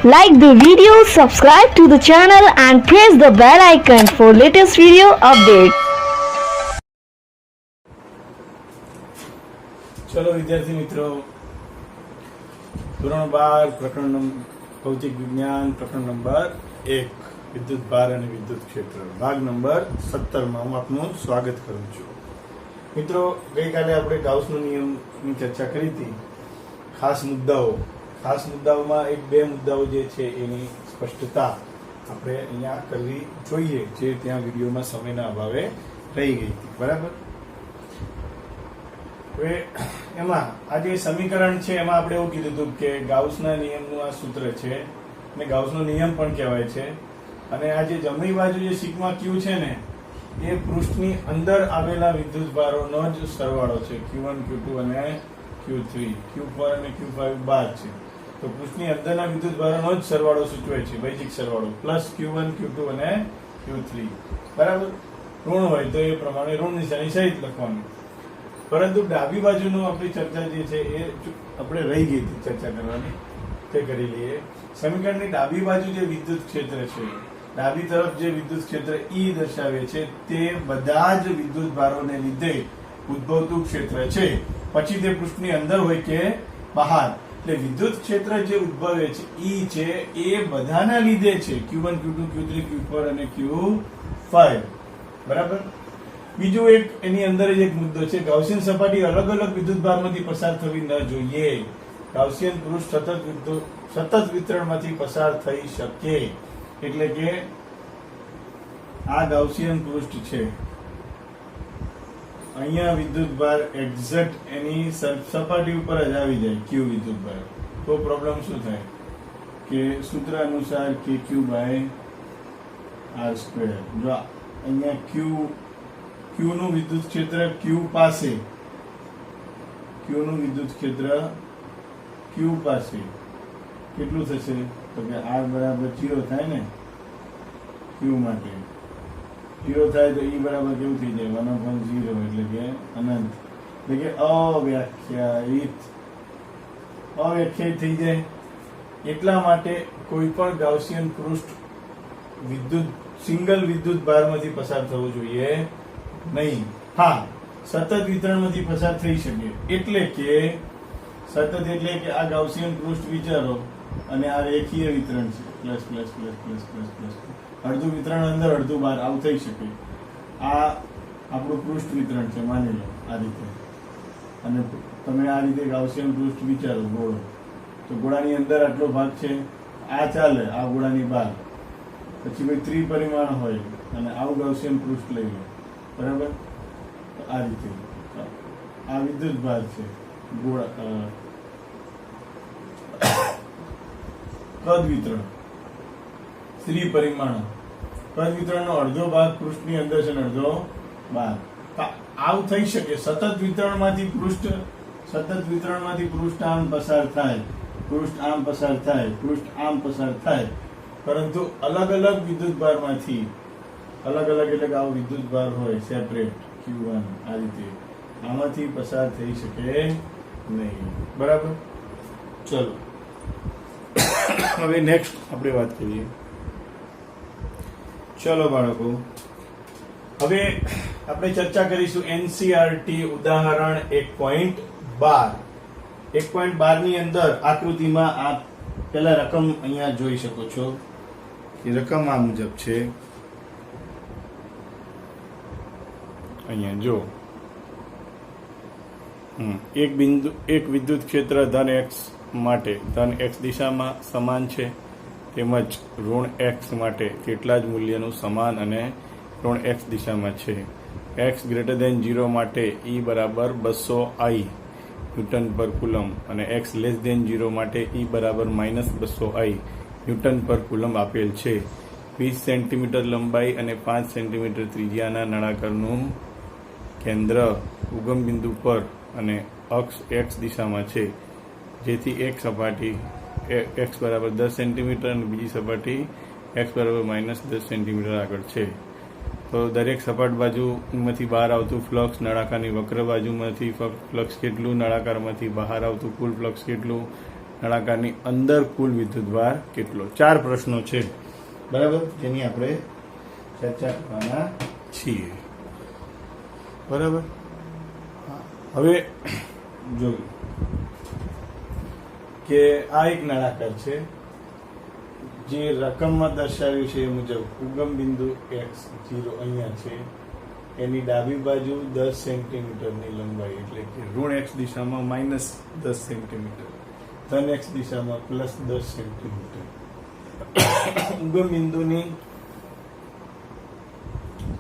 Like the video, subscribe to the channel and press the bell icon for latest video updates. चलो विद्यार्थी मित्रों, ધોરણ 12 પ્રકરણ ભૌતિક વિજ્ઞાન પ્રકરણ નંબર 1 વિદ્યુત ભાર અને વિદ્યુત ક્ષેત્ર ભાગ નંબર 17 માં હું આપનું સ્વાગત કરું છું. મિત્રો, ગઈકાલે આપણે ગાઉસનો નિયમની ચર્ચા કરી હતી. ખાસ મુદ્દાઓમાં એક બે મુદ્દાઓ જે છે એની સ્પષ્ટતા આપણે અહીંયા કરવી જોઈએ, જે ત્યાં વિડીયોમાં સમયના અભાવે રહી ગઈ હતી. બરાબર? હવે એમાં આ જે સમીકરણ છે એમાં આપણે એવું કીધું હતું કે ગાઉસના નિયમનું આ સૂત્ર છે અને ગાઉસનો નિયમ પણ કહેવાય છે. અને આ જે જમણી બાજુ જે સિગ્મા ક્યુ છે ને, એ પૃષ્ઠની અંદર આવેલા વિદ્યુતભારોનો જ સરવાળો છે. Q1 Q2 અને Q3, Q4 અને Q5 બાદ છે. તો પૃષ્ઠની અંદરના વિદ્યુતભારોનો જ સરવાળો સૂચવે છે, વૈજિક સરવાળો, પ્લસ Q1 Q2 અને Q3. બરાબર? ઋણ હોય તો એ પ્રમાણે ઋણ નિશાની સહિત લખવાનું. પરંતુ ડાબી બાજુનું આપણી ચર્ચા જે છે એ આપણે રહી ગઈ હતી ચર્ચા કરવાની, તે કરી લઈએ. સમીકરણની ડાબી બાજુ જે વિદ્યુત ક્ષેત્ર છે, ડાબી તરફ જે વિદ્યુત ક્ષેત્ર E દર્શાવે છે, તે બધા જ વિદ્યુત ભારોને લીધે ઉદ્ભવતું ક્ષેત્ર છે. પછી તે પૃષ્ઠની અંદર હોય કે બહાર, એટલે વિદ્યુત ક્ષેત્ર જે ઉદ્ભવે છે E છે એ બધાના લીધે છે, Q1 Q2 Q3 Q4 અને Q5. બરાબર? બીજું એક એની અંદર જ એક મુદ્દો છે, ગાઉસિયન સપાટી અલગ અલગ વિદ્યુતભારમાંથી પસાર થવી ન જોઈએ. ગાઉસિયન પૃષ્ઠ સતત વિતરણમાંથી પસાર થઈ શકે. એટલે કે આ ગાઉસિયન પૃષ્ઠ છે, અહીંયા વિદ્યુતભાર એક્ઝેક્ટ એની સપાટી ઉપર જ આવી જાય, Q વિદ્યુતભાર. તો પ્રોબ્લેમ શું થાય કે સૂત્ર અનુસાર KQ બાય R². જો અહીંયા Q નું વિદ્યુત ક્ષેત્ર Q પાસે, Q નું વિદ્યુત ક્ષેત્ર Q પાસે કેટલું થશે? તો કે R બરાબર 0 થાય ને, Q માટે 0 થાય તો E બરાબર કેવું થઈ જાય? 1/0, એટલે કે અનંત, એટલે કે અવ્યાખ્યાયિત થઈ જાય. એટલા માટે કોઈ પણ ગાઉસિયન પૃષ્ઠ સિંગલ વિદ્યુત ભારમાંથી પસાર થવું જોઈએ નહીં. હા, સતત વિતરણમાંથી પસાર થઈ શકે. એટલે કે સતત એટલે કે આ ગાઉસિયન પૃષ્ઠ વિચારો અને આ રેખીય વિતરણ છે, plus plus plus plus plus plus, અડધું વિતરણ અંદર અડધું બહાર, આવું થઈ શકે. આ આપણું પૃષ્ઠ વિતરણ છે, માની લો આ રીતે. અને તમે આ રીતે ગાઉસિયન પૃષ્ઠ વિચારો ગોળો, તો ગોળાની અંદર આટલો ભાગ છે, આ ચાલે, આ ગોળાની બહાર. પછી કોઈ ત્રિપરિમાણ હોય અને આવું ગાઉસિયન પૃષ્ઠ લઈ લો. બરાબર? તો આ રીતે આ વિદ્યુત ભાર છે, ગોળા કદ વિતરણ, ત્રિપરિમાણ કદ વિતરણનો અડધો ભાગ પૃષ્ઠની અંદર છે અને અડધો બહાર. આવું થઈ શકે. સતત વિતરણમાંથી પૃષ્ઠ આમ પસાર થાય, પૃષ્ઠ આમ પસાર થાય, પૃષ્ઠ આમ પસાર થાય. પરંતુ અલગ અલગ વિદ્યુત ભારમાંથી, અલગ અલગ એટલે કે આવો વિદ્યુત ભાર હોય સેપરેટ, Q1 આ રીતે, આમાંથી પસાર થઈ શકે નહીં. બરાબર? ચલો હવે નેક્સ્ટ આપણે વાત કરીએ. ચલો બાળકો, હવે આપણે ચર્ચા કરીશું NCERT ઉદાહરણ 1.12. 1.12 ની અંદર આકૃતિમાં આ પેલા રકમ અહીંયા જોઈ શકો છો કે રકમ આ મુજબ છે. અહીંયા જો એક વિદ્યુત ક્ષેત્ર ધન x માટે ધન x દિશામાં સમાન છે, તેમજ ઋણ x માટે તેટલા જ મૂલ્યનું સમાન અને ઋણ x દિશામાં છે. x > 0 માટે E બરાબર 200 I ન્યૂટન પર કુલમ અને x < 0 માટે E બરાબર -200 I ન્યૂટન પર કુલમ આપેલ છે. 20 સેન્ટીમીટર લંબાઈ અને 5 સેન્ટીમીટર ત્રિજ્યાના નળાકારનું કેન્દ્ર ઉગમ બિંદુ પર અને અક્ષ x દિશામાં છે, જેથી એક સપાટી x બરાબર 10 સેન્ટીમીટર અને બીજી સપાટી x બરાબર -10 સેન્ટીમીટર આગળ છે. તો દરેક સપાટ બાજુમાંથી બહાર આવતું ફ્લક્સ, નળાકારની વક્ર બાજુમાંથી ફ્લક્સ કેટલું, નળાકારમાંથી બહાર આવતું કુલ ફ્લક્સ કેટલું, નળાકારની અંદર કુલ વિદ્યુતભાર કેટલો? 4 પ્રશ્નો છે, બરાબર, જેની આપણે ચર્ચા કરવાના છીએ. બરાબર. હવે જોઈએ કે આ એક નળાકાર છે જે રકમમાં દર્શાવ્યું છે એ મુજબ ઉગમ બિંદુ x0 અહીંયા છે, એની ડાબી બાજુ 10 સેન્ટીમીટરની લંબાઈ, એટલે કે ઋણ x દિશામાં -10 સેન્ટીમીટર, ધન x દિશામાં +10 સેન્ટીમીટર. ઉગમ બિંદુની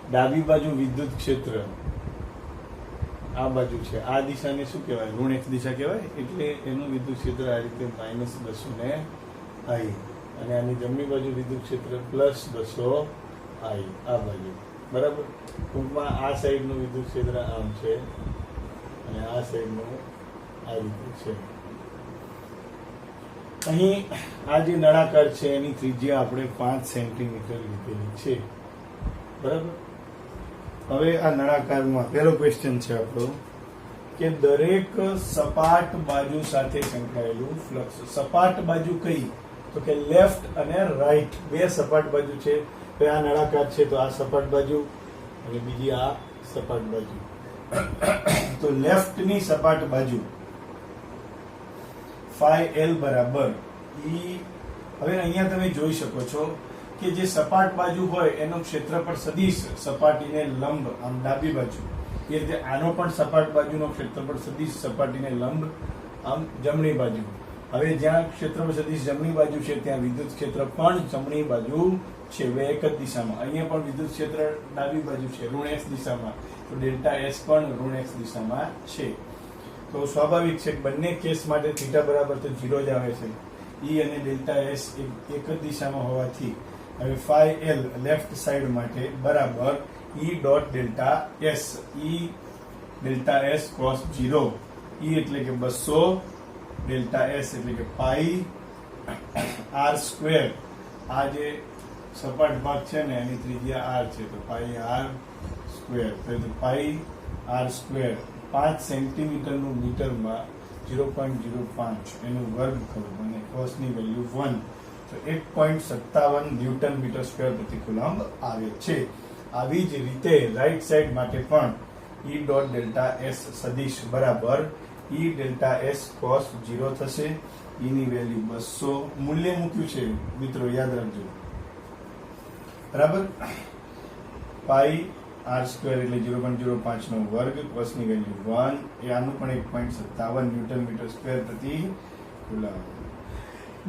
ડાબી બાજુ વિદ્યુત ક્ષેત્ર આ બાજુ છે, આ દિશાને શું કહેવાય? ઋણ x દિશા કહેવાય. એટલે એનું વિદ્યુત ક્ષેત્ર આ રીતે -200 ને I, અને આની જમણી બાજુ વિદ્યુત ક્ષેત્ર +200 I આ બાજુ. બરાબર. ટૂંકમાં આ સાઈડનું વિદ્યુત ક્ષેત્ર આમ છે અને આ સાઈડનું આ રીતે છે. અહીં આ જે નળાકાર છે એની ત્રિજ્યા આપણે 5 સેન્ટીમીટર લીધેલી છે. બરાબર. હવે આ નળાકારમાં પહેલો ક્વેશ્ચન છે આપણો કે દરેક સપાટ બાજુ સાથે સંકળાયેલું ફ્લક્સ. સપાટ બાજુ કઈ? તો કે લેફ્ટ અને રાઈટ, બે સપાટ બાજુ છે. તો આ નળાકાર છે તો આ સપાટ બાજુ અને બીજી આ સપાટ બાજુ. તો લેફ્ટ ની સપાટ બાજુ φL બરાબર E. હવે અહીંયા તમે જોઈ શકો છો કે જે સપાટ બાજુ હોય એનું ક્ષેત્રફળ સદિશ સપાટીને લંબ આમ ડાબી બાજુ, એ રીતે આનો પણ સપાટ બાજુનો ક્ષેત્રફળ સદિશ સપાટીને લંબ આમ જમણી બાજુ. હવે જ્યાં ક્ષેત્રફળ સદિશ જમણી બાજુ છે ત્યાં વિદ્યુત ક્ષેત્ર પણ જમણી બાજુ છે, બે એક જ દિશામાં. અહીંયા પણ વિદ્યુત ક્ષેત્ર ડાબી બાજુ છે ઋણ x દિશામાં, તો ડેલ્ટા S પણ ઋણ x દિશામાં છે. તો સ્વાભાવિક છે કે બંને કેસ માટે θ બરાબર તો 0 જ આવે છે. E અને ડેલ્ટા S એક જ દિશામાં હોવાથી હવે φL લેફ્ટ સાઈડ માટે બરાબર E dot delta S, E delta S cos 0, E એટલે કે 200, ડેલ્ટા S એટલે કે પાઈ r સ્ક્વેર. આ જે સપાટ ભાગ છે ને એની ત્રિજ્યા r છે તો પાઈ r સ્ક્વેર, તો પાઈ r સ્ક્વેર 5 સેન્ટીમીટરનું મીટરમાં 0.05 એનું વર્ગ કરો અને cos ની વેલ્યુ 1, તો 1.57 ન્યૂટન મીટર સ્ક્વેર પ્રતિ કુલમ્બ આવે છે. આવી જ રીતે રાઈટ સાઈડ માટે પણ E ડોટ ડેલ્ટા S સદિશ બરાબર E ડેલ્ટા S cos 0 થશે. E ની વેલ્યુ 200 મૂલ્ય મૂક્યું છે મિત્રો, યાદ રાખજો. બરાબર. પાઈ r સ્ક્વેર એટલે 0.05 નો વર્ગ, cos ની વેલ્યુ 1, એ આનું પણ 1.57 ન્યૂટન મીટર સ્ક્વેર પ્રતિ કુલમ્બ.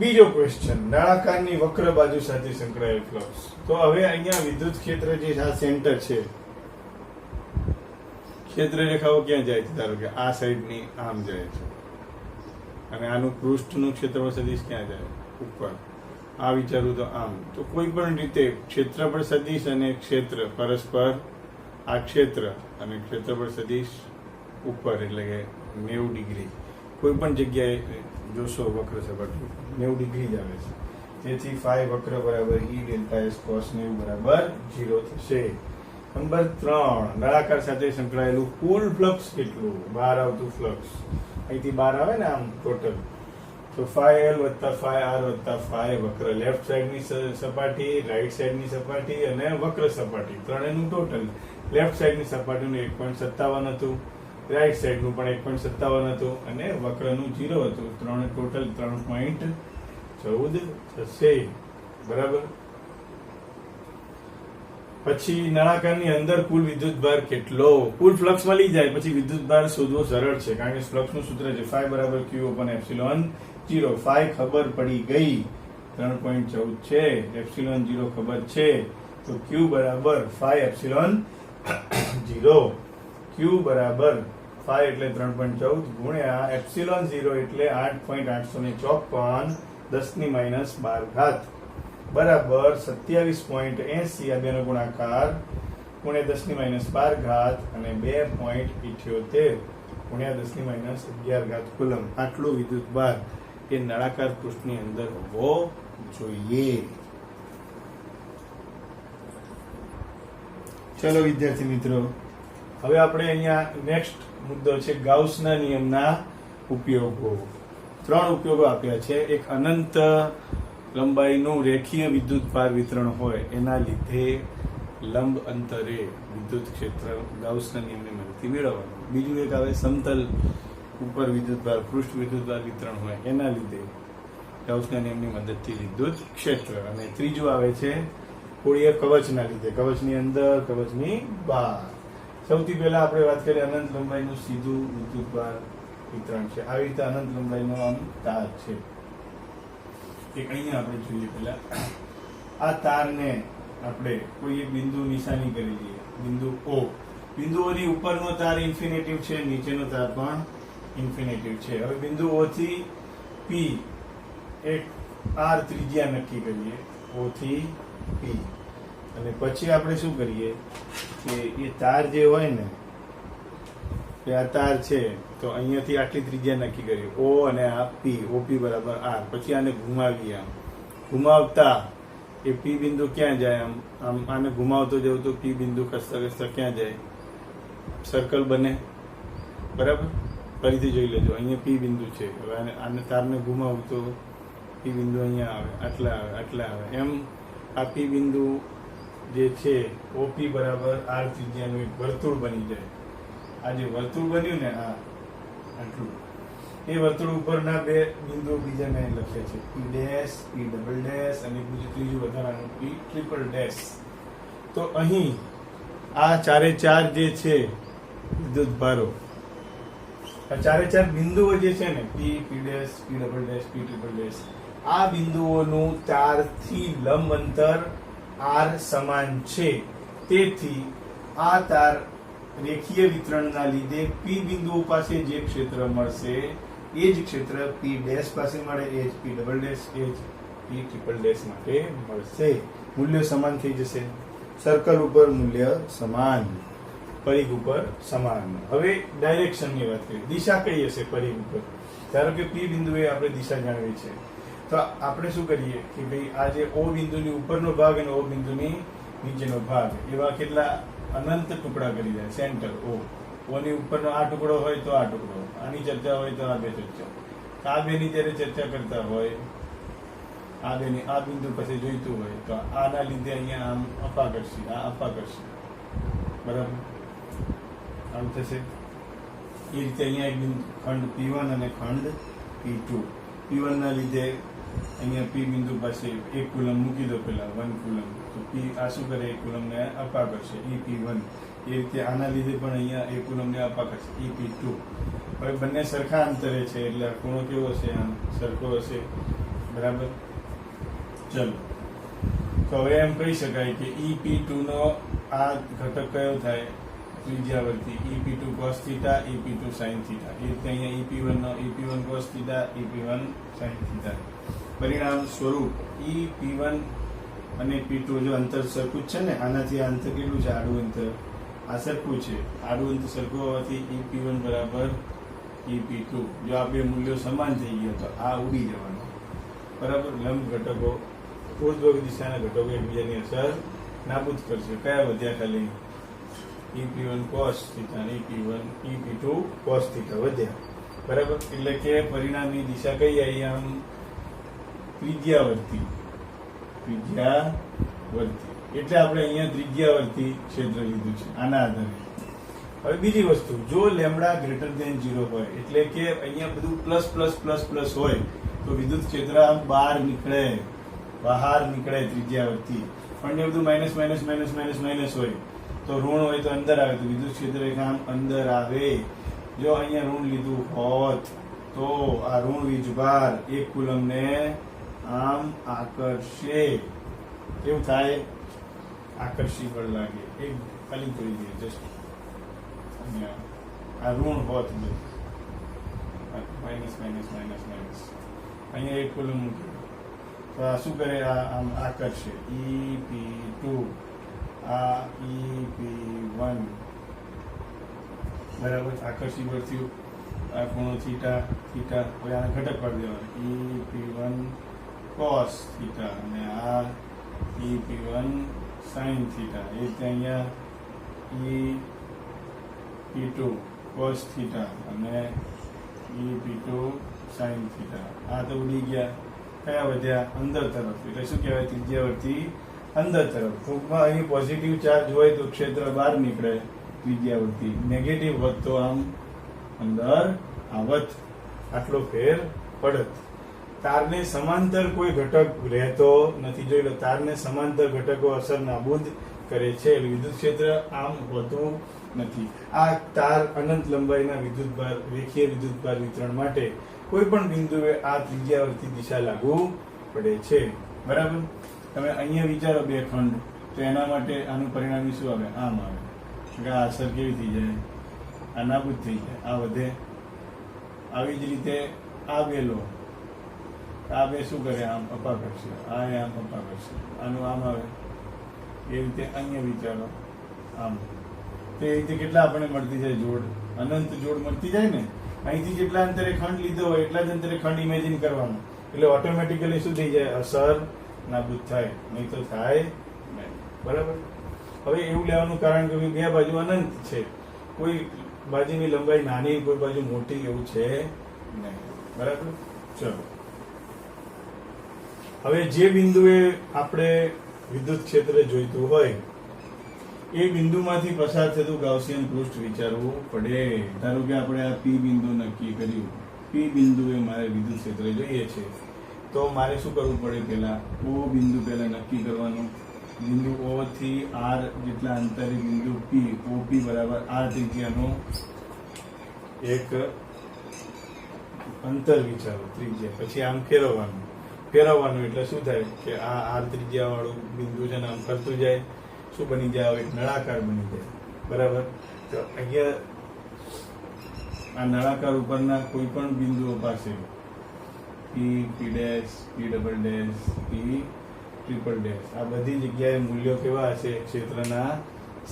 બીજો ક્વેશ્ચન, નળાકારની વક્ર બાજુ સાથે સંકળાયેલ ફ્લક્સ. તો હવે અહીંયા વિદ્યુત ક્ષેત્ર જે આ સેન્ટર છે, ક્ષેત્ર રેખાઓ ક્યાં જાય છે? ધારો કે આ સાઈડની આમ જાય છે અને આનું પૃષ્ઠનું ક્ષેત્રફળ સદિશ ક્યાં જાય? ઉપર. આ વિચારું તો આમ. તો કોઈ પણ રીતે ક્ષેત્રફળ સદિશ અને ક્ષેત્ર પરસ્પર, આ ક્ષેત્ર અને ક્ષેત્રફળ સદિશ ઉપર એટલે કે 90 ડિગ્રી કોઈ પણ જગ્યાએ જોશો વક્ર સપાટી 90 ડિગ્રી જ આવે છે. તેથી φ વક્ર બરાબર E ડેલ્ટા S cos 90 બરાબર 0 થશે. નંબર 3, નળાકાર સાથે સંકળાયેલું કુલ ફ્લક્સ કેટલું? બહાર આવતું ફ્લક્સ અહીંથી બહાર આવે ને આમ ટોટલ, તો φL વત્તા φR વત્તા φ વક્ર, લેફ્ટ સાઈડની સપાટી, રાઈટ સાઈડની સપાટી અને વક્ર સપાટી ત્રણેયનું ટોટલ. લેફ્ટ સાઈડની સપાટીનું 1.57 હતું, રાઈટ સાઈડનું પણ 1.57 હતું અને વક્રનું 0 હતું. ત્રણ ટોટલ 3.14 થશે. બરાબર. પછી નળાકારની અંદર કુલ વિદ્યુતભાર કેટલો? કુલ ફ્લક્સ મળી જાય પછી વિદ્યુતભાર શોધવો સરળ છે, કારણ કે ફ્લક્સનું સૂત્ર છે φ બરાબર q upon એપ્સિલોન 0. φ ખબર પડી ગઈ 3.14 છે, એપ્સિલોન 0 ખબર છે, તો q બરાબર φ એપ્સિલોન 0. q બરાબર φ એટલે 3.14 ગુણ્યા એપ્સિલોન 0 એટલે 8.854 10⁻12 બરાબર 27.80. આ બેનો ગુણાકાર ગુણ્યા 10⁻12 અને 2.78 ગુણ્યા 10⁻11 કુલમ. આટલું વિદ્યુતભાર એ નળાકાર પૃષ્ઠની અંદર હોવો જોઈએ. ચલો વિદ્યાર્થી મિત્રો, હવે આપણે અહીંયા નેક્સ્ટ મુદ્દો છે ગાઉસના નિયમના ઉપયોગો. ત્રણ ઉપયોગો આપ્યા છે. એક અનંત લંબાઈનું રેખીય વિદ્યુતભાર વિતરણ હોય એના લીધે લંબ અંતરે વિદ્યુત ક્ષેત્ર ગાઉસના નિયમની મદદથી મેળવવાનું. બીજું એક આવે સમતલ ઉપર વિદ્યુતભાર પૃષ્ઠ વિદ્યુતભાર વિતરણ હોય એના લીધે ગાઉસના નિયમની મદદથી વિદ્યુત ક્ષેત્ર. અને ત્રીજું આવે છે કોળીય કવચના લીધે, કવચની અંદર કવચની બહાર. સૌથી પહેલા આપણે વાત કરીએ અનંત લંબાઈનું સીધું વિદ્યુતભાર વિતરણ છે. આવી રીતે અનંત લંબાઈનો આમ તાર છે. એક અહીંયા આપણે જોઈએ પહેલા આ તારને આપણે કોઈ એક બિંદુ નિશાની કરી દઈએ, બિંદુ O. બિંદુઓની ઉપરનો તાર ઇન્ફિનેટિવ છે, નીચેનો તાર પણ ઇન્ફિનેટિવ છે. હવે બિંદુ O થી P એક R ત્રિજ્યા નક્કી કરીએ, O થી P. અને પછી આપણે શું કરીએ કે એ તાર જે હોય ને એ આ તાર છે તો અહીંયાથી આટલી ત્રિજ્યા નક્કી કરીએ O અને આ P, OP બરાબર R. પછી આને ઘુમાવીએ, આમ ઘુમાવતા એ P બિંદુ ક્યાં જાય, આમ આને ઘુમાવતો જવું તો P બિંદુ ખસતા ખસતા ક્યાં જાય, સર્કલ બને. બરાબર, ફરીથી જોઈ લેજો. અહીંયા P બિંદુ છે, હવે આને તારને ઘુમાવું તો P બિંદુ અહીંયા આવે, આટલા આવે, આટલા આવે. એમ આ P બિંદુ જે છે OP બરાબર R ત્રિજ્યાનું એક વર્તુળ બની જાય. આ જે વર્તુળ બન્યું ને આ આટલું, એ વર્તુળ ઉપરના બે બિંદુઓ બીજા મેં લખ્યા છે, P dash, P double dash અને બીજું ત્રીજું વધારાનું P ટ્રિપલ ડેશ. તો અહીં આ ચારે ચાર જે છે વિદ્યુત ભારો, આ ચારે ચાર બિંદુઓ જે છે ને P, P dash, P double dash, P triple dash, આ બિંદુઓનું તારથી લંબ અંતર R સમાન છે. તેથી આ તાર રેખીય વિતરણના લીધે P બિંદુઓ પાસે જે ક્ષેત્ર મળશે એ જ ક્ષેત્ર P ડેશ પાસે મળે, એ જ P ડબલ ડેશ, એ જ P ટ્રિપલ ડેશ માટે મળશે. મૂલ્ય સમાન થઈ જશે. સર્કલ ઉપર મૂલ્ય સમાન, પરિઘ ઉપર સમાન. હવે ડાયરેક્શનની વાત કરીએ, દિશા કઈ હશે પરિઘ ઉપર? ધારો કે P બિંદુએ આપણે દિશા જાણવી છે તો આપણે શું કરીએ કે ભાઈ આ જે O બિંદુની ઉપરનો ભાગ અને O બિંદુની નીચેનો ભાગ એવા કેટલા અનંત ટુકડા કરી જાય. સેન્ટર O ની ઉપરનો આ ટુકડો હોય તો આ ટુકડો, આની ચર્ચા હોય તો આ બે ચર્ચા, આ બેની જ્યારે ચર્ચા કરતા હોય, આ બેની આ બિંદુ પછી જોઈતું હોય તો આના લીધે અહીંયા આમ અપાકર્ષી, આ અપાકર્ષી. બરાબર, આમ થશે. એ રીતે અહીંયા એક બિંદુ ખંડ P1 અને ખંડ P2. P1 ના લીધે અહીંયા P બિંદુ પાસે 1 કુલમ મૂકી દો, પેલા 1 કુલમ, તો P આ શું કરે, 1 કુલમને અપા કરશે, EP1. એ રીતે આના લીધે પણ અહીંયા 1 કુલમને અપા કરશે, EP2. હવે બંને સરખા અંતરે છે એટલે ખૂણો કેવો હશે, આમ સરખો હશે. બરાબર, ચલો તો હવે એમ કહી શકાય કે EP2 નો આ ઘટક કયો થાય, ત્રિજ્યાવર્તી, EP2 cos θ, EP2 sin θ. એ રીતે અહીંયા EP1 નો EP1 cos θ, EP1 sin θ. પરિણામ સ્વરૂપ EP1 અને P2 જો અંતર સરખું છે ને, આનાથી આ અંતર કેટલું છે, આડું અંતર આ સરખું છે, આડું અંતર સરખું હોવાથી EP1 બરાબર EP2. જો આ બે મૂલ્યો સમાન થઈ ગયા તો આ ઉડી જવાનો. બરાબર, લંબ ઘટકો ઊર્ધ્વ દિશાના ઘટકો એકબીજાની અસર નાબૂદ કરશે. કયા વધ્યા ખાલી EP1 cos θ અને EP2 cos θ વધ્યા. બરાબર, એટલે કે પરિણામની દિશા કઈ આવી, આમ ત્રિજ્યાવર્તી. એટલે આપણે અહીંયા ત્રિજ્યાવર્તી ક્ષેત્ર લીધું છે આના આધારે. હવે બીજી વસ્તુ, જો લેમડા ગ્રેટર ધેન 0 હોય એટલે કે અહીંયા બધું પ્લસ પ્લસ પ્લસ પ્લસ હોય તો વિદ્યુત ક્ષેત્ર આમ બહાર નીકળે ત્રિજ્યાવર્તી. પણ એ બધું minus minus minus minus minus હોય તો ઋણ હોય તો અંદર આવે, તો વિદ્યુત ક્ષેત્ર આમ અંદર આવે. જો અહીંયા ઋણ લીધું હોત તો આ ઋણ વીજભાર 1 કુલમને આમ આકર્ષે. કેવું થાય, આકર્ષી બળ લાગે. એક ખાલી જોઈ દઈએ, જસ્ટ આ ઋણ હોત માઇનસ માઇનસ માઇનસ માઇનસ, અહીંયા 1 કુલમ મૂકી તો આ શું કરે, આમ આકર્ષે. EP2 આ EP1 બરાબર, આકર્ષી બળ થયું. આ ખૂણો થીટા, હવે આને ઘટક પાડી દેવાનો, EP1 cos θ અને આ EP1 sin θ. એ રીતે અહીંયા EP2 cos θ અને EP2 સાઈન થીટા. આ તો ઉડી ગયા, કયા વધ્યા? અંદર તરફ. એટલે શું કહેવાય? ત્રિજ્યાવર્તી અંદર તરફ. ટૂંકમાં અહીં પોઝિટિવ ચાર્જ હોય તો ક્ષેત્ર બહાર નીકળે ત્રિજ્યાવર્તી, નેગેટિવ હોત તો આમ અંદર આવત. આટલો ફેર પડત. તારને સમાંતર કોઈ ઘટક રહેતો નથી. જોઈ લો, તારને સમાંતર ઘટકો અસર નાબૂદ કરે છે. વિદ્યુત ક્ષેત્ર આમ હોતું નથી. આ તાર અનંત લંબાઈના વિદ્યુતભાર, રેખીય વિદ્યુતભાર વિતરણ માટે કોઈ પણ બિંદુએ આ ત્રિજ્યાવર્તી દિશા લાગુ પડે છે. બરાબર? તમે અહીંયા વિચારો બે ખંડ, તો એના માટે આનું પરિણામ શું આવે? આમ આવે. આ અસર કેવી થઈ જાય? આ નાબૂદ થઈ જાય, આ વધે. આવી જ રીતે આ બે લો, આ બે શું કરે? આમ અપા કરશે, આ આમ અપા કરશે, આનું આમ આવે. એ રીતે અહીંયા વિચારો, આમ. તો એ રીતે કેટલા આપણને મળતી જાય જોડ? અનંત જોડ મળતી જાય ને. અહીંથી જેટલા અંતરે ખંડ લીધો હોય એટલા જ અંતરે ખંડ ઇમેજિન કરવાનો, એટલે ઓટોમેટિકલી શું થઈ જાય? અસર નાબૂદ થાય. નહીં તો થાય નહીં. બરાબર? હવે એવું લેવાનું કારણ કે બે બાજુ અનંત છે, કોઈ બાજુની લંબાઈ નાની, કોઈ બાજુ મોટી, એવું છે નહીં. બરાબર? ચલો, હવે જે બિંદુએ આપણે વિદ્યુત ક્ષેત્ર જોઈતું હોય એ બિંદુમાંથી પસાર થતું ગાઉસિયન પૃષ્ઠ વિચારવું પડે. ધારો કે આપણે આ પી બિંદુ નક્કી કર્યું, પી બિંદુએ મારે વિદ્યુત ક્ષેત્ર જોઈએ છે, તો મારે શું કરવું પડે? પહેલા ઓ બિંદુ પહેલા નક્કી કરવાનું. બિંદુ ઓ થી આર જેટલા અંતરે બિંદુ પી, ઓપી બરાબર આર ત્રિજ્યાનો એક અંતર વિચારો, ત્રિજ્યા. પછી આમ ફેરવવાનું. ફેરવવાનું એટલે શું થાય કે આ આર ત્રિજ્યા વાળું બિંદુ છે ને આમ ફરતું જાય, શું બની જાય? એક નળાકાર બની જાય. બરાબર? તો અહીંયા આ નળાકાર ઉપરના કોઈ પણ બિંદુઓ પાસે P, P dash, P double dash, P triple dash, આ બધી જગ્યાએ મૂલ્યો કેવા હશે? ક્ષેત્રના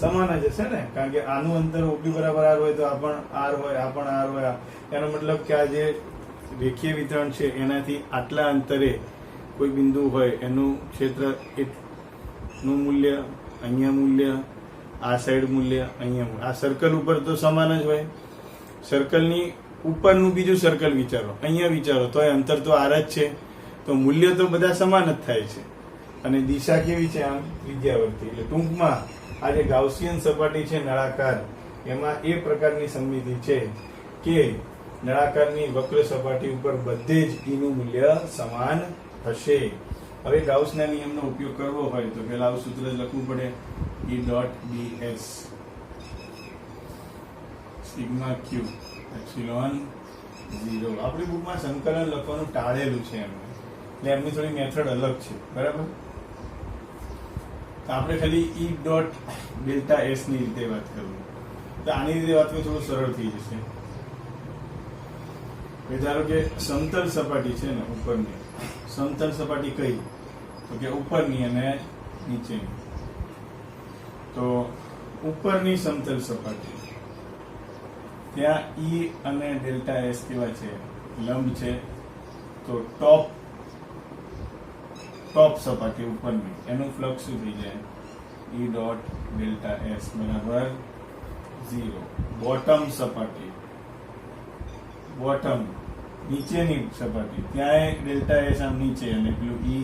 સમાન જ હશે ને. કારણ કે આનું અંતર ઓપી બરાબર આર હોય તો આ પણ આર હોય, આ પણ આર હોય. એનો મતલબ કે આ જે રેખીય વિતરણ છે એનાથી આટલા અંતરે કોઈ બિંદુ હોય એનું ક્ષેત્ર નું મૂલ્ય, અહીંયા મૂલ્ય, આ સાઈડ મૂલ્ય, અહીંયા. આ સર્કલ ઉપર તો સમાન જ હોય. સર્કલની ઉપરનું બીજું સર્કલ વિચારો, અહીંયા વિચારો, તો અંતર તો આર જ છે, તો મૂલ્ય તો બધા સમાન જ થાય છે. અને દિશા કેવી છે? આમ ત્રિજ્યાવર્તી. એટલે ટૂંકમાં આ જે ગાઉસિયન સપાટી છે નળાકાર, એમાં એ પ્રકારની સમમિતિ છે કે નળાકારની વક્ર સપાટી ઉપર બધે જ ઈનું મૂલ્ય સમાન હશે. હવે ગાઉસના નિયમનો ઉપયોગ કરવો હોય તો પહેલા આવું સૂત્ર લખવું પડે, E ડોટ ds સિગ્મા ક્યુ એપ્સિલોન 0. આપણી બુકમાં સંકલન લખવાનું ટાળેલું છે એમને, એટલે એમની થોડી મેથડ અલગ છે. બરાબર? તો આપણે ખાલી E ડોટ ડેલ્ટા એસ ની રીતે વાત કરવું. તો આની રીતે વાત કરવું થોડું સરળ થઈ જશે. ધારો કે સમતલ સપાટી છે ને ઉપરની, સમતલ સપાટી કઈ? તો કે ઉપરની અને નીચેની. તો ઉપરની સમતલ સપાટી, ત્યાં E અને ડેલ્ટા એસ કેવા છે? લંબ છે. તો ટોપ સપાટી ઉપરની, એનું ફ્લક્સ શું થઈ જાય? E ડોટ ડેલ્ટા એસ બરાબર 0. બોટમ સપાટી, બોટમ નીચેની સપાટી, ત્યાં ડેલ્ટા એસ આમ નીચે અને પેલું E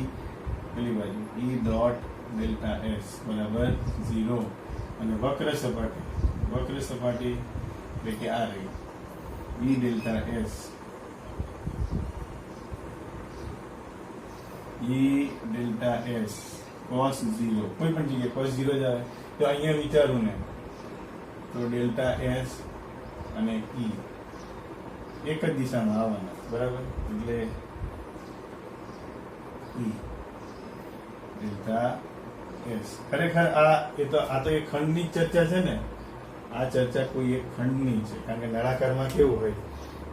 પેલી બાજુ, E ડોટ ડેલ્ટા એસ બરાબર 0. અને વક્ર સપાટી એટલે કે આ રહી E delta S, E delta S cos 0, કોઈ પણ જગ્યાએ cos 0 જ આવે. તો અહીંયા વિચારું ને તો ડેલ્ટા એસ અને E એક જ દિશામાં આવવાના. બરાબર? એટલે E ડેલ્ટા એસ. ખરેખર આ તો એક ખંડની જ ચર્ચા છે ને. આ ચર્ચા કોઈ એક ખંડની છે, કારણ કે નળાકારમાં કેવું હોય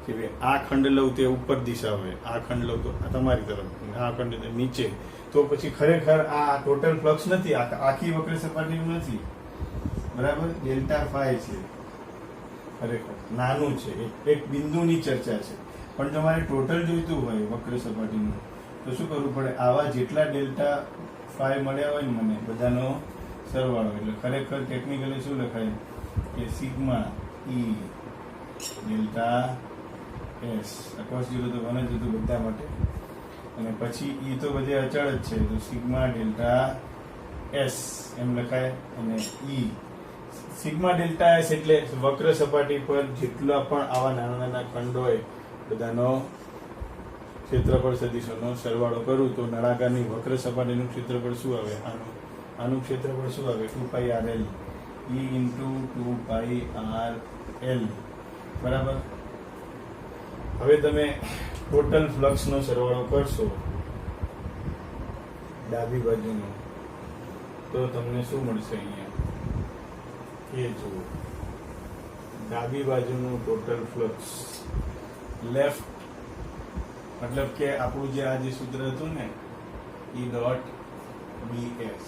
કે આ ખંડ લઉં તે ઉપર દિશા હોય, આ ખંડ લઉં તો તમારી તરફ, આ ખંડ નીચે. તો પછી ખરેખર આ ટોટલ ફ્લક્સ નથી, આખી વક્ર સપાટીનું નથી. બરાબર? ડેલ્ટા ફાઈ છે, ખરેખર નાનું છે, એક બિંદુની ચર્ચા છે. પણ તમારે ટોટલ જોઈતું હોય વક્ર સપાટીનું તો શું કરવું પડે? આવા જેટલા ડેલ્ટા ફાઈ મળ્યા હોય ને મને બધાનો સરવાળો. એટલે ખરેખર ટેકનિકલી શું લખાય કે sigma E delta S cos 0 તો 1 જ હતું બધા માટે, અને પછી ઈ તો બધે અચળ જ છે, તો સિગ્મા ડેલ્ટા એસ એમ લખાય. અને ઈ સિગ્મા ડેલ્ટા એસ એટલે વક્ર સપાટી પર જેટલા પણ આવા નાના નાના ખંડ હોય બધાનો ક્ષેત્રફળ સદિશોનો સરવાળો કરું તો નળાકારની વક્ર સપાટીનું ક્ષેત્રફળ શું આવે? આનું ક્ષેત્રફળ શું આવે? 2πrl e into 2πrl. બરાબર. હવે તમે ટોટલ ફ્લક્સનો સરવાળો કરશો ડાબી બાજુનો, તો તમને શું મળશે? અહીંયા એ જુઓ, ડાબી બાજુનું ટોટલ ફ્લક્સ લેફ્ટ, મતલબ કે આપણું જે આ જે સૂત્ર હતું ને E ડોટ BS,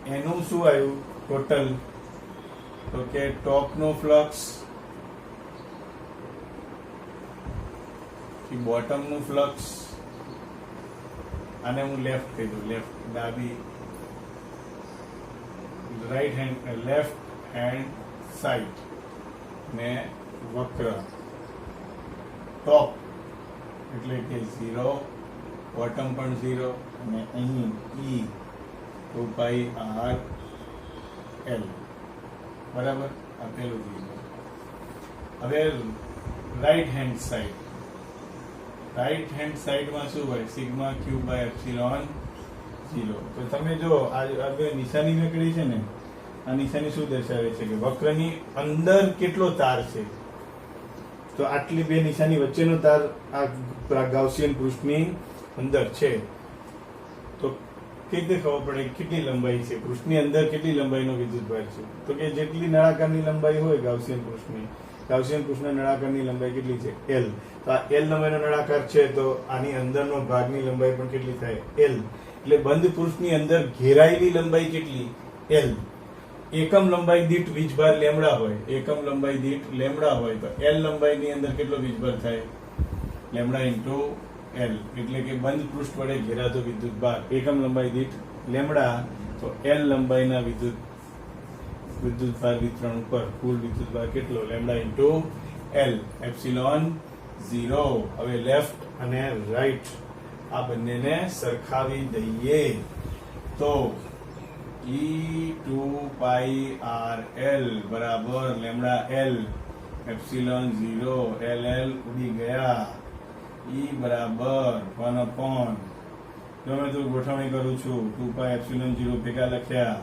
એનું શું આવ્યું ટોટલ? તો કે ટોપનો ફ્લક્સ બોટમનું ફ્લક્સ, આને હું લેફ્ટ કહી દઉં, લેફ્ટ ડાબી right hand left hand side ને વક્ર ટોપ એટલે કે 0, બોટમ પણ 0, અને અહીં E 2πrl. બરાબર. આપેલું લીધું. હવે રાઈટ હેન્ડ સાઈડમાં શું હોય? Sigma q by epsilon 0. તો તમે જો આ બે નિશાની મેકડી છે ને, આ નિશાની શું દર્શાવે છે? કે વક્રની અંદર કેટલો તાર છે. તો આટલી બે નિશાની વચ્ચેનો તાર આ ગાઉસિયન પૃષ્ઠની અંદર છે. તો કેવી રીતે ખબર પડે કેટલી લંબાઈ છે? પૃષ્ઠની અંદર કેટલી લંબાઈનો વિદ્યુતભાર છે? તો કે જેટલી નળાકારની લંબાઈ હોય ગાઉસિયન પૃષ્ઠના નળાકારની લંબાઈ કેટલી છે? L. તો આ L લંબાઈનો નળાકાર છે, તો આની અંદરનો ભાગની લંબાઈ પણ કેટલી થાય? L. એટલે બંધ પૃષ્ઠની અંદર ઘેરાયેલી લંબાઈ કેટલી? L. એકમ લંબાઈ દીઠ વીજભાર લેમડા હોય, તો L લંબાઈની અંદર કેટલો વીજભાર થાય? Lambda into L. એટલે કે બંધ પૃષ્ઠ વડે ઘેરાતો વિદ્યુતભાર એકમ લંબાઈ દીઠ લેમડા, તો L લંબાઈના વિદ્યુતભાર વિતરણ ઉપર કુલ વિદ્યુતભાર કેટલો? Lambda into L epsilon 0. હવે લેફ્ટ અને રાઈટ આ બંનેને સરખાવી દઈએ તો E 2πrl બરાબર લેમડા L એપ્સિલોન 0 LL ઉડી ગયા. E બરાબર 1/, જો મેં તો ગોઠવણી કરું છું 2π એપ્સિલોન 0 ભેગા લખ્યા,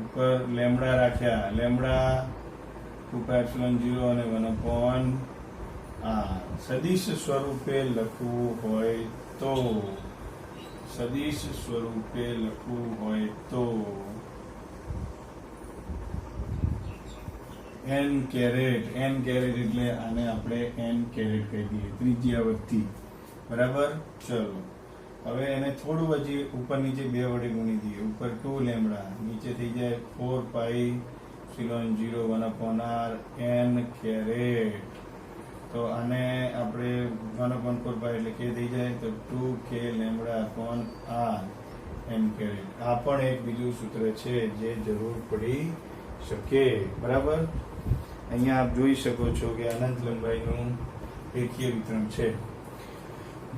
ઉપર લેમડા રાખ્યા, લેમડા 2π એપ્સિલોન 0 અને 1/r. સદિશ સ્વરૂપે લખવું હોય તો n કેરેટ એટલે આને આપણે n કેરેટ કહી દઈએ, ત્રિજ્યાવર્તી. બરાબર. ચલો હવે એને થોડું હજી ઉપર નીચે 2 વડે ગુણી દઈએ. ઉપર 2 લેમડા, નીચે થઈ જાય 4π એપ્સિલોન 0 1/r n કેરેટ. તો આને આપણે 1/4π એટલે કે થઈ જાય તો 2k lambda r n caret. આ પણ એક બીજું સૂત્ર છે જે જરૂર પડી શકે. બરાબર. અહીંયા આપ જોઈ શકો છો કે અનંત લંબાઈનું રેખીય વિતરણ છે.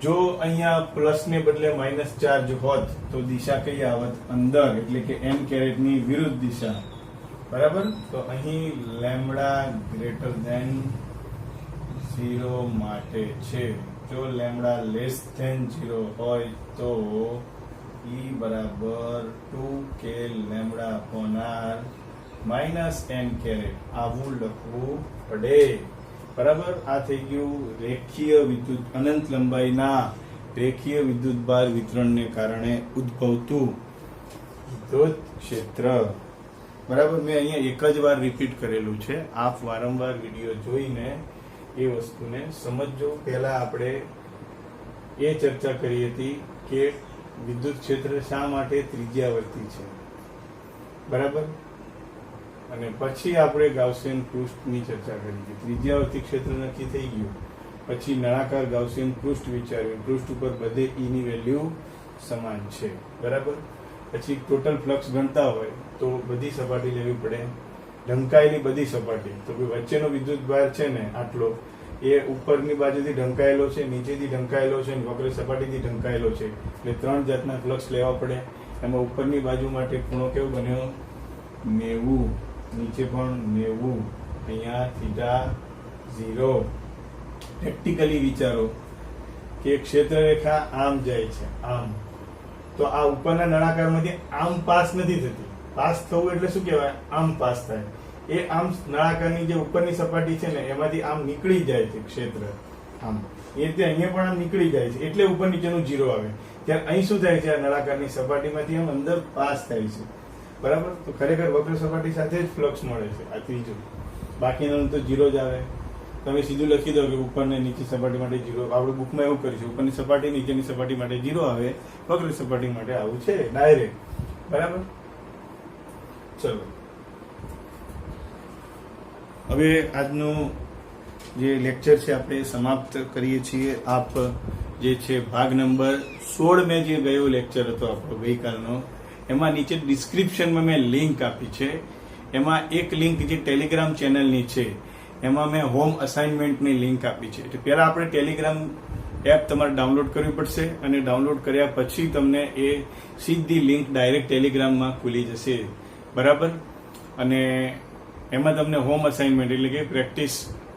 જો અહીંયા પ્લસ ને બદલે માઇનસ ચાર્જ હોત તો દિશા કઈ આવત? અંદર, એટલે કે n કેરેટની વિરુદ્ધ દિશા. બરાબર. તો અહીં લેમડા ગ્રેટર ધેન 0 માટે છે. જો લેમડા લેસ ધેન 0 હોય તો E બરાબર 2k lambda r minus n caret આવું લખવું પડે. બરાબર. આ થઈ ગયું રેખીય વિદ્યુત અનંત લંબાઈના રેખીય વિદ્યુતભાર વિતરણને કારણે ઉદ્ભવતું વિદ્યુત ક્ષેત્ર. બરાબર. મેં અહીંયા એક જ વાર રિપીટ કરેલું છે, આપ વારંવાર વિડીયો જોઈને એ વસ્તુને સમજો. પહેલા આપણે એ ચર્ચા કરી હતી કે વિદ્યુત ક્ષેત્ર શા માટે ત્રિજ્યાવર્તી છે. બરાબર. અને પછી આપણે ગાઉસિયન પૃષ્ઠની ચર્ચા કરી છે. ત્રિજ્યાવર્તી ક્ષેત્ર નક્કી થઈ ગયું પછી નળાકાર ગાઉસિયન પૃષ્ઠ વિચાર્યું. પૃષ્ઠ ઉપર બધે E ની વેલ્યુ સમાન છે. બરાબર. પછી ટોટલ ફ્લક્સ ગણતા હોય તો બધી સપાટી લેવી પડે, ઢંકાયેલી બધી સપાટી. તો વચ્ચેનો વિદ્યુતભાર છે ને આટલો, એ ઉપરની બાજુથી ઢંકાયેલો છે, નીચેથી ઢંકાયેલો છે અને વક્ર સપાટીથી ઢંકાયેલો છે. એટલે 3 જાતના ફ્લક્સ લેવા પડે. એમાં ઉપરની બાજુ માટે ખૂણો કેવો બન્યો? 90. નીચે પણ 90. અહીંયા થીટા 0. પ્રેક્ટિકલી વિચારો કે ક્ષેત્રરેખા આમ જાય છે, આમ, તો આ ઉપરના નળાકારમાંથી આમ પાસ નથી થતી. પાસ થવું એટલે શું કહેવાય? આમ પાસ થાય. એ આમ નળાકારની જે ઉપરની સપાટી છે ને એમાંથી આમ નીકળી જાય છે ક્ષેત્ર, આમ એ રીતે અહીંયા પણ આમ નીકળી જાય છે, એટલે ઉપર નીચેનું 0 આવે. ત્યારે અહીં શું થાય છે? આ નળાકારની સપાટીમાંથી આમ અંદર પાસ થાય છે, બરાબર. તો ખરેખર વક્ર સપાટી સાથે જ ફ્લક્સ મળે છે. આ ત્રીજું. બાકીનું તો 0 જ આવે. તમે સીધું લખી દો કે ઉપર ને નીચે સપાટી માટે 0. આપણે બુકમાં એવું કરીશું, ઉપરની સપાટી નીચેની સપાટી માટે 0 આવે, વક્ર સપાટી માટે આવું છે ડાયરેક્ટ, બરાબર. ચલો હવે આજનું જે લેક્ચર છે આપણે સમાપ્ત કરીએ છીએ. આપ જે છે ભાગ નંબર 16 મેં જે ગયો લેક્ચર હતો આપણો ગઈકાલનો, એમાં નીચે ડિસ્ક્રિપ્શનમાં મેં લિંક આપી છે. એમાં એક લિંક જે ટેલિગ્રામ ચેનલની છે એમાં મેં હોમ અસાઇનમેન્ટની લિંક આપી છે. એટલે પહેલા આપણે ટેલિગ્રામ એપ તમારે ડાઉનલોડ કરવી પડશે અને ડાઉનલોડ કર્યા પછી તમને એ સીધી લિંક ડાયરેક્ટ ટેલિગ્રામમાં ખુલી જશે, બરાબર. અને એમાં તમને હોમ અસાઇનમેન્ટ એટલે કે પ્રેક્ટિસ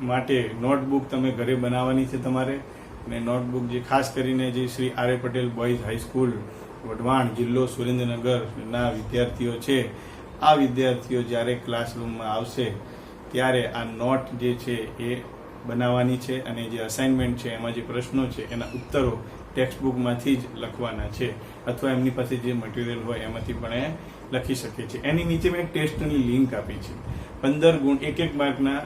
માટે નોટબુક તમે ઘરે બનાવવાની છે તમારે. અને નોટબુક જે ખાસ કરીને જે શ્રી આર એ પટેલ બોયઝ હાઈસ્કૂલ વઢવાણ જિલ્લો સુરેન્દ્રનગરના વિદ્યાર્થીઓ છે, આ વિદ્યાર્થીઓ જ્યારે ક્લાસરૂમમાં આવશે ત્યારે આ નોટ જે છે એ બનાવવાની છે અને જે અસાઇનમેન્ટ છે એમાં જે પ્રશ્નો છે એના ઉત્તરો ટેક્સ્ટબુકમાંથી જ લખવાના છે, અથવા એમની પાસે જે મટીરિયલ હોય એમાંથી પણ એ લખી શકે છે. એની નીચે મેં ટેસ્ટની લિંક આપી છે. 15 ગુણ, એક માર્કના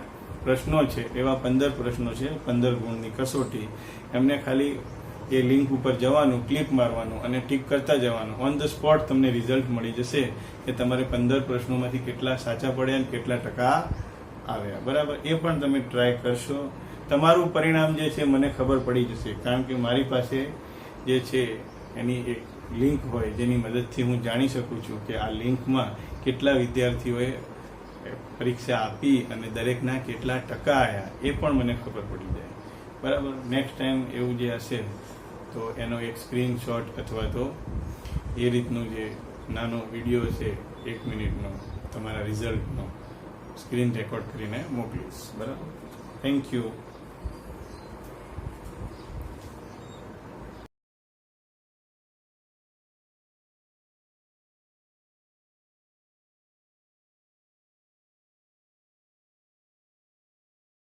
પ્રશ્નો છે, એવા 15 પ્રશ્નો છે, 15 ગુણની કસોટી. એમને ખાલી એ લિંક ઉપર જવાનું, ક્લિક મારવાનું અને ટીક કરતા જવાનું. ઓન ધ સ્પોટ તમને રિઝલ્ટ મળી જશે કે તમારે 15 પ્રશ્નોમાંથી કેટલા સાચા પડ્યા અને કેટલા ટકા આવ્યા, બરાબર. એ પણ તમે ટ્રાય કરશો. તમારું પરિણામ જે છે મને ખબર પડી જશે, કારણ કે મારી પાસે જે છે એની એક લિંક હોય જેની મદદથી હું જાણી શકું છું કે આ લિંકમાં કેટલા વિદ્યાર્થીઓએ પરીક્ષા આપી અને દરેકના કેટલા ટકા આવ્યા, એ પણ મને ખબર પડી જાય, બરાબર. નેક્સ્ટ ટાઈમ એવું જે હશે તો એનો એક સ્ક્રીનશોટ અથવા તો એ રીતનું જે નાનો વિડીયો છે 1 મિનિટનો તમારા રિઝલ્ટનો સ્ક્રીન રેકોર્ડ કરીને મોકલીશ, બરાબર. Thank you.